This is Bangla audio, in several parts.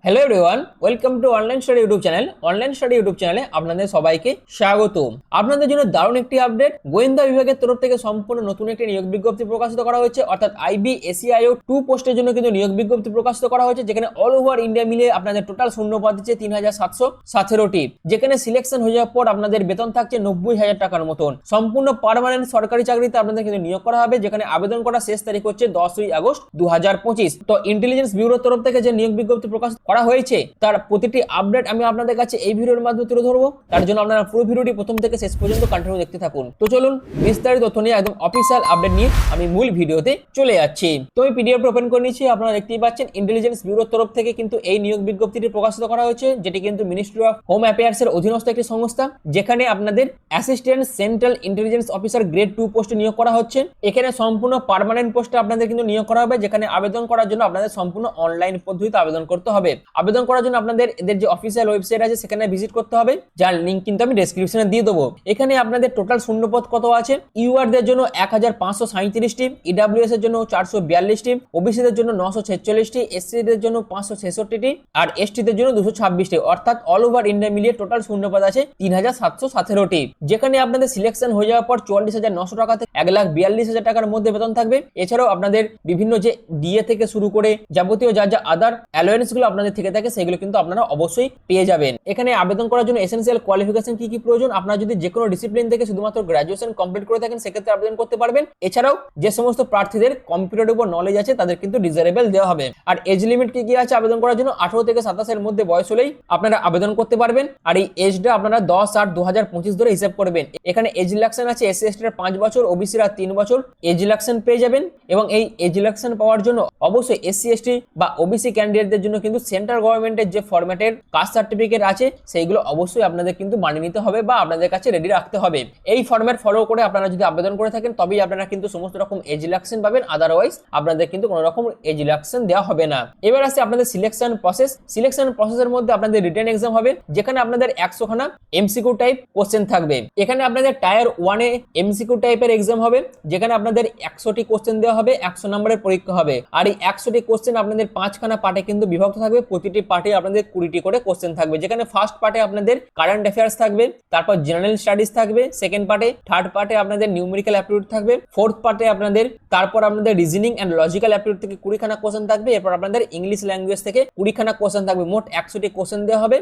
Hello everyone, welcome to online study YouTube channel. Online study YouTube চ্যানেলে আপনাদের সবাইকে স্বাগত। আপনাদের জন্য দারুণ একটি আপডেট, গোয়েন্দা বিভাগের তরফ থেকে সম্পূর্ণ নতুন একটি নিয়োগ বিজ্ঞপ্তি প্রকাশিত করা হয়েছে, অর্থাৎ IBSEIO 2 পোস্টের জন্য কিন্তু নিয়োগ বিজ্ঞপ্তি প্রকাশিত করা হয়েছে, যেখানে অল ওভার ইন্ডিয়া মিলিয়ে আপনাদের টোটাল শূন্যপদ দিচ্ছে 3717টি, যেখানে সিলেকশন হয়ে যাওয়ার পর আপনাদের বেতন থাকছে 90,000 টাকার মতন। সম্পূর্ণ পার্মানেন্ট সরকারি চাকরিতে আপনাদের কিন্তু নিয়োগ করা হবে, যেখানে আবেদন করার শেষ তারিখ হচ্ছে 10ই আগস্ট 2025। তো ইন্টেলিজেন্স ব্যুরোর তরফ থেকে যে নিয়োগ বিজ্ঞপ্তি প্রকাশ করা হয়েছে তার প্রতিটি আপডেট আমি আপনাদের কাছে এই ভিডিওর মাধ্যমে তুলে ধরবো। তার জন্য আপনারা পুরো ভিডিওটি প্রথম থেকে শেষ পর্যন্ত কন্টিনিউ দেখতে থাকুন। তো চলুন বিস্তারিত তথ্য নিয়ে একদম অফিসিয়াল আপডেট নিয়ে আমি মূল ভিডিওতে চলে যাচ্ছি। তো আমি পিডিএফ ওপেন করে নিচ্ছি। আপনারা দেখতেই পাচ্ছেন ইন্টেলিজেন্স ব্যুরোর তরফ থেকে কিন্তু এই নিয়োগ বিজ্ঞপ্তিটি প্রকাশিত করা হয়েছে, যেটি কিন্তু মিনিস্ট্রি অফ হোম অ্যাফেয়ার্স এর অধীনস্থ একটি সংস্থা, যেখানে আপনাদের assistant central intelligence officer grade 2 পোস্টে নিয়োগ করা হচ্ছে। এখানে সম্পূর্ণ পার্মানেন্ট পোস্টে আপনাদের কিন্তু নিয়োগ করা হবে, যেখানে আবেদন করার জন্য আপনাদের সম্পূর্ণ অনলাইন পদ্ধতিতে আবেদন করতে হবে। আবেদন করার জন্য আপনাদের এদের যে অফিসিয়াল ওয়েবসাইট আছে সেখানে ভিজিট করতে হবে, যার লিংক কিন্তু আমি ডেসক্রিপশনে দিয়ে দেবো। এখানে আপনাদের টোটাল শূন্যপদ কত আছে। ইউআরদের জন্য 1537টি, ইডব্লিউএস এর জন্য 442টি, ওবিসি দের জন্য 946টি, এসসি দের জন্য 566টি আর এসটি দের জন্য 226টি, অর্থাৎ অল ওভার ইন্ডিয়া মিলিয়ে টোটাল শূন্যপদ আছে 3717টি, যেখানে আপনাদের সিলেকশন হয়ে যাওয়ার পর 44,900 টাকা থেকে 1,42,000 টাকার মধ্যে বেতন থাকবে। এছাড়াও আপনাদের বিভিন্ন যে ডিএ থেকে শুরু করে যাবতীয় যা যা আদার অ্যালোয়েন্স গুলো আপনাদের থেকে থাকে সেগুলো কিন্তু আপনারা অবশ্যই পেয়ে যাবেন। এখানে আবেদন করার জন্য এসেনশিয়াল কোয়ালিফিকেশন কি কি প্রয়োজন, আপনারা যদি যে কোনো ডিসিপ্লিন থেকে শুধুমাত্র গ্র্যাজুয়েশন কমপ্লিট করে থাকেন সেক্ষেত্রে আবেদন করতে পারবেন। এছাড়াও যে সমস্ত প্রার্থীদের কম্পিউটারের উপর নলেজ আছে তাদের কিন্তু ডিজারেবল দেওয়া হবে। আর এজ লিমিট কি কি আছে আবেদন করার জন্য, 18 থেকে 27 এর মধ্যে বয়স হলেই আপনারা আবেদন করতে পারবেন। আর এই এজটা আপনারা 10/8/2025 ধরে হিসাব করবেন। এখানে এজ রিল্যাক্সন আছে এসসি এসটি এর 5 বছর, ওবিসি রা 3 বছর এজ রিল্যাক্সন পেয়ে যাবেন। এবং এই এজ রিল্যাক্সন পাওয়ার জন্য অবশ্যই এসসি এসটি বা ওবিসি ক্যান্ডিডেটদের জন্য কিন্তু সেন্ট্রাল গভর্নমেন্টের যে ফরম্যাটের কাস্ট সার্টিফিকেট আছে সেইগুলো অবশ্যই আপনাদের কিন্তু বানিয়ে নিতে হবে বা আপনাদের কাছে রেডি রাখতে হবে। এই ফরম্যাট ফলো করে আপনারা যদি আবেদন করে থাকেন তবেই আপনারা কিন্তু সমস্ত রকম এজ রিল্যাক্সন পাবেন, আদারওয়াইজ আপনাদের কিন্তু কোনো রকম এজ রিল্যাক্সন দেওয়া হবে না। এবার আসছে আপনাদের সিলেকশন প্রসেস। সিলেকশন প্রসেসের মধ্যে আপনাদের রিটেন এক্সাম হবে, যেখানে আপনাদের 100 খানা এমসিকিউ টাইপ কোশ্চেন থাকবে। এখানে আপনাদের টায়ার 1 এ এমসিকিউ টাইপের এক্সাম হবে, যেখানে আপনাদের 100টি কোশ্চেন দেওয়া হবে, 100 নম্বরের পরীক্ষা হবে। আর এই 100টি কোশ্চেন আপনাদের 5 খানা পার্টে কিন্তু বিভক্ত থাকবে, প্রতিটি পার্টে আপনাদের 20টি করে কোশ্চেন থাকবে। যেখানে ফার্স্ট পার্টে আপনাদের কারেন্ট অ্যাফেয়ার্স থাকবে, তারপর জেনারেল স্টাডিজ থাকবে সেকেন্ড পার্টে, থার্ড পার্টে আপনাদের নিউমেরিক্যাল অ্যাপটিটিউড থাকবে, ফোর্থ পার্টে আপনাদের তারপর আপনাদের রিজনিং এন্ড লজিক্যাল অ্যাপটিটিউড থেকে 20 খানা কোশ্চেন থাকবে। এরপর আপনাদের ইংলিশ ল্যাঙ্গুয়েজ থেকে 20 খানা কোশ্চেন থাকবে। মোট 100টি কোশ্চেন দেওয়া হবে,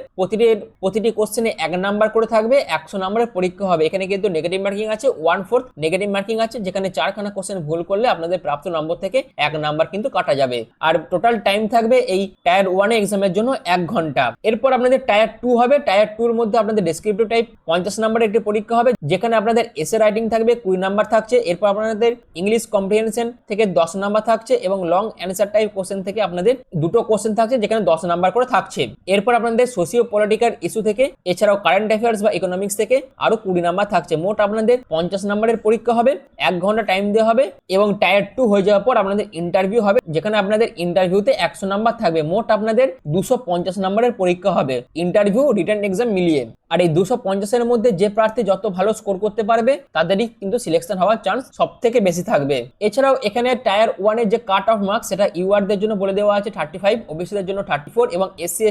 প্রতিটি কোশ্চেনে 1 নাম্বার করে থাকবে, 100 নম্বরের পরীক্ষা হবে। এখানে কিন্তু নেগেটিভ মার্কিং আছে, 1/4 নেগেটিভ মার্কিং আছে, যেখানে 4 খানা কোশ্চেন ভুল করলে আপনাদের প্রাপ্ত নম্বর থেকে 1 নাম্বার কিন্তু কাটা যাবে। আর টোটাল টাইম থাকবে এই টায়ার 1 এক্সামের জন্য 1 ঘন্টা। এরপর আপনাদের টায়ার 2 হবে। টায়ার 2 এর মধ্যে আপনাদের ডেসক্রিপটিভ টাইপ 50 নম্বরের একটি পরীক্ষা হবে, যেখানে আপনাদের এসে রাইটিং থাকবে 20 নাম্বার থাকছে। এরপর আপনাদের ইংলিশ কম্প্রিহেনশন থেকে 10 নাম্বার থাকছে এবং লং অ্যানসার টাইপ কোশ্চেন থেকে আপনাদের 2টো কোশ্চেন থাকছে, যেখানে 10 নাম্বার করে থাকছে। এরপর আপনাদের সোশিও পলিটিক্যাল ইস্যু থেকে, এছাড়াও কারেন্ট অ্যাফেয়ার্স বা ইকোনমিক্স থেকে আরো 20 নাম্বার থাকছে। মোট আপনাদের 50 নম্বরের পরীক্ষা হবে, 1 ঘন্টা টাইম দেওয়া হবে। এবং টায়ার 2 হয়ে যাওয়ার পর আপনাদের ইন্টারভিউ হবে, যেখানে আপনাদের ইন্টারভিউতে 100 নাম্বার থাকবে। মোট আপনাদের 250 নম্বরের পরীক্ষা হবে, ইন্টারভিউ রিটেন এক্সাম মিলিয়ে। আর এই 250 এর মধ্যে যে প্রার্থী যত ভালো স্কোর করতে পারবে তাদেরই কিন্তু সিলেকশন হওয়ার চান্স সব থেকে বেশি থাকবে। এছাড়াও এখানে টায়ার 1 এর যে কাট অফ মার্কস সেটা ইউআরদের জন্য বলে দেওয়া আছে 35, ওবিসিদের জন্য 34 এবং এসসি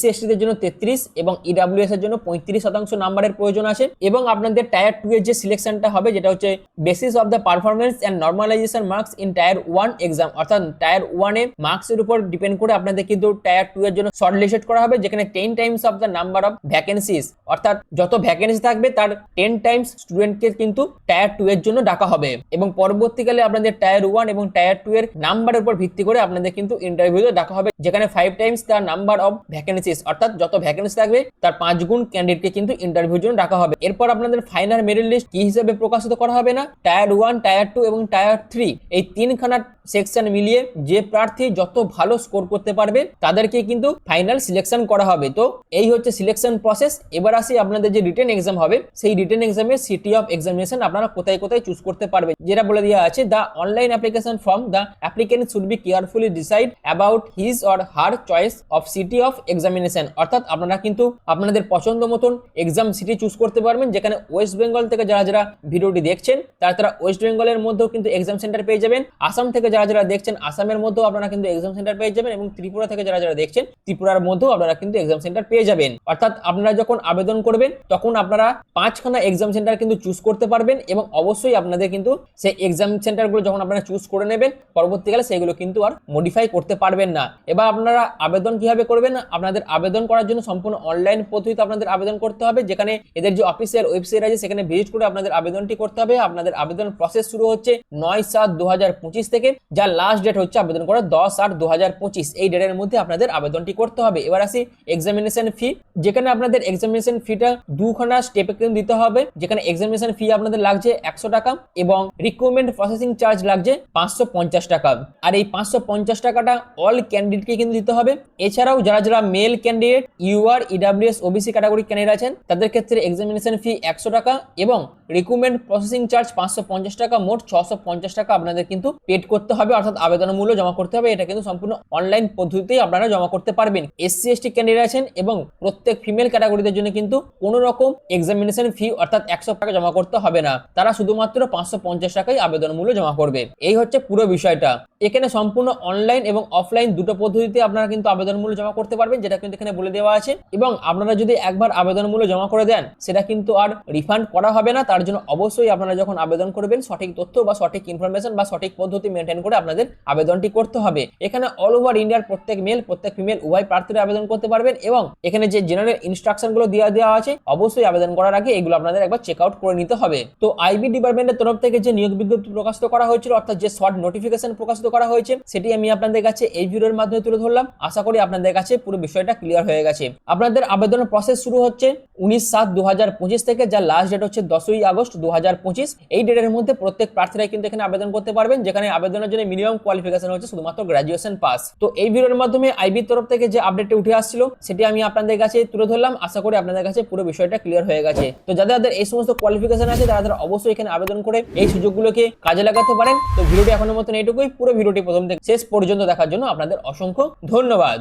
এসটি দের জন্য 33 এবং ইডব্লিউএস এর জন্য 35% নাম্বারের প্রয়োজন আছে। এবং আপনাদের টায়ার 2 এর যে সিলেকশনটা হবে যেটা হচ্ছে basis of the performance and normalization marks in tier 1 exam, অর্থাৎ টায়ার 1 এ মার্কসের উপর ডিপেন্ড করে আপনাদের কিন্তু টায়ার 2 এর জন্য শর্ট লিস্টেড করা হবে, যেখানে 10 Times of the number of vacancies, অর্থাৎ যত ভ্যাকেন্সি থাকবে তার 10 টাইমস স্টুডেন্টকে কিন্তু টায়ার 2 এর জন্য ডাকা হবে। এবং পরবর্তীকালে আপনাদের টায়ার 1 এবং টায়ার 2 এর নাম্বারের উপর ভিত্তি করে আপনাদের কিন্তু ইন্টারভিউতে ডাকা হবে, যেখানে 5 Times the number of vacancies, অর্থাৎ যত ভ্যাকেন্সি থাকবে তার 5 গুণ ক্যান্ডিডেটকে কিন্তু ইন্টারভিউর জন্য ডাকা হবে। এরপর আপনাদের ফাইনাল মেরিট লিস্ট কি হিসেবে প্রকাশিত করা হবে না, টায়ার 1, টায়ার 2 এবং টায়ার 3 এই 3 খানা সেকশন মিলিয়ে যে প্রার্থী যত ভালো স্কোর করতে পারবে তাদেরকে কিন্তু ফাইনাল সিলেকশন করা হবে। তো এই হচ্ছে সিলেকশন প্রসেস। এবার আসি আপনাদের যে রিটেন এক্সাম হবে, সেই রিটেন এক্সামের সিটি অফ এক্সামিনেশন আপনারা কোথায় কোথায় চুজ করতে পারবে, যেটা বলে দেওয়া আছে the online application form the applicant should be carefully decide about his or her choice of city of examination, অর্থাৎ আপনারা কিন্তু আপনাদের পছন্দ মতন এক্সাম সিটি চুজ করতে পারবেন। যেখানে ওয়েস্ট বেঙ্গল থেকে যারা যারা ভিডিওটি দেখছেন তারা ওয়েস্ট বেঙ্গলের মধ্যেও কিন্তু এক্সাম সেন্টার পেয়ে যাবেন, আসাম থেকে যারা যারা দেখছেন আসামের মধ্যেও আপনারা কিন্তু এক্সাম সেন্টার পেয়ে যাবেন, এবং ত্রিপুরা থেকে যারা যারা দেখছেন ত্রিপুরার মধ্যেও আপনারা কিন্তু এক্সাম সেন্টার পেয়ে যাবেন। অর্থাৎ আপনারা যখন আবেদন করবেন তখন আপনারা 5খানা এক্সাম সেন্টার কিন্তু চুজ করতে পারবেন, এবং অবশ্যই আপনাদের কিন্তু সেই এক্সাম সেন্টারগুলো যখন আপনারা চুজ করে নেবেন পরবর্তীকালে সেগুলো কিন্তু আর মডিফাই করতে পারবেন না। এবার আপনারা আবেদন কিভাবে করবেন? আপনাদের আবেদন করার জন্য সম্পূর্ণ অনলাইন পদ্ধতিতে আপনাদের আবেদন করতে হবে, যেখানে এদের যে অফিসিয়াল ওয়েবসাইট আছে সেখানে ভিজিট করে আপনাদের আবেদনটি করতে হবে। আপনাদের আবেদন প্রসেস শুরু হচ্ছে 9/7/2025 থেকে, যার লাস্ট ডেট হচ্ছে আবেদন করার 10/8/2025। এই ডেটের মধ্যে আপনাদের আবেদনটি করতে হবে। এবার আসি এক্সামিনেশন ফি, যেখানে আপনাদের এক্সামিনেশন ফিটা দুখানা স্টেপে কিন্তু দিতে হবে, যেখানে এক্সামিনেশন ফি আপনাদের লাগছে 100 টাকা এবং রিক্রুটমেন্ট প্রসেসিং চার্জ লাগছে 550 টাকা। আর এই 550 টাকাটা অল ক্যান্ডিডেটকে কিন্তু দিতে হবে। এছাড়াও যারা যারা male candidate, UR, EWS, OBC category candidate আছেন তাদের ক্ষেত্রে এক্সামিনেশন ফি 100 টাকা এবং রিক্রুটমেন্ট প্রসেসিং চার্জ 550 টাকা, মোট 650 টাকা আপনাদের কিন্তু পেড করতে হবে, অর্থাৎ আবেদন মূল্য জমা করতে হবে। এটা কিন্তু সম্পূর্ণ অনলাইন পদ্ধতিতেই আপনারা জমা করতে পারবেন। এসসি এসটি ক্যান্ডিডেট আছেন এবং প্রত্যেক ফিমেল ক্যাটাগরিদের জন্য কিন্তু কোনো রকম এক্সামিনেশন ফি অর্থাৎ 100 টাকা জমা করতে হবে না, তারা শুধুমাত্র 550 টাকাই আবেদন মূল্য জমা করবে। এই হচ্ছে পুরো বিষয়টা। এখানে সম্পূর্ণ অনলাইন এবং অফলাইন দুটো পদ্ধতিতে আপনারা কিন্তু আবেদন মূল্য জমা করতে পারবেন, যেটা কিন্তু এখানে বলে দেওয়া আছে। এবং আপনারা যদি একবার আবেদন মূল্য জমা করে দেন সেটা কিন্তু আর রিফান্ড করা হবে না। তার জন্য অবশ্যই আপনারা যখন আবেদন করবেন সঠিক তথ্য বা সঠিক ইনফরমেশন বা সঠিক পদ্ধতি মেনটেন করে আপনাদের আবেদনটি করতে হবে। এখানে অল ওভার ইন্ডিয়ার প্রত্যেক মেল প্রত্যেক ফিমেল উভয় প্রার্থীরা আবেদন করতে পারবেন, এবং এখানে যে জেনারেল ইনস্ট্রাকশন গুলো দেওয়া আছে অবশ্যই আবেদন করার আগে এগুলো আপনাদের একবার চেক আউট করে নিতে হবে। তো আইবি ডিপার্টমেন্টের তরফ থেকে যে নিয়োগ বিজ্ঞপ্তি প্রকাশিত করা হয়েছিল, অর্থাৎ যে শর্ট নোটিফিকেশন প্রকাশিত করা হয়েছে, সেটি আমি আপনাদের কাছে এই ভিডিওর মাধ্যমে তুলে ধরলাম। আশা করি আপনাদের কাছে পুরো বিষয়টা ক্লিয়ার হয়ে গেছে। আপনাদের আবেদনের প্রসেস শুরু হচ্ছে 19/7/2025 থেকে, যার লাস্ট ডেট হচ্ছে 10ই আগস্ট 2025। এই ডেটের মধ্যে প্রত্যেক প্রার্থীরাই কিন্তু এখানে আবেদন করতে পারবেন, যেখানে আবেদনের জন্য মিনিমাম কোয়ালিফিকেশন হচ্ছে শুধুমাত্র গ্র্যাজুয়েশন পাস। তো এই ভিডিওর মাধ্যমে আইবির তরফ থেকে যে আপডেটটি উঠে আসছিল সেটি আমি আপনাদের কাছে তুলে ধরলাম। আশা করি আপনাদের কাছে পুরো বিষয়টা ক্লিয়ার হয়ে গেছে। তো যাদের এই সমস্ত কোয়ালিফিকেশন আছে তারা অবশ্যই এখানে আবেদন করে এই সুযোগগুলোকে কাজে লাগাতে পারেন। তো ভিডিওটি এখনো মতন এইটুকুই। পুরো ভিডিওটি প্রথম থেকে শেষ পর্যন্ত দেখার জন্য আপনাদের অসংখ্য ধন্যবাদ।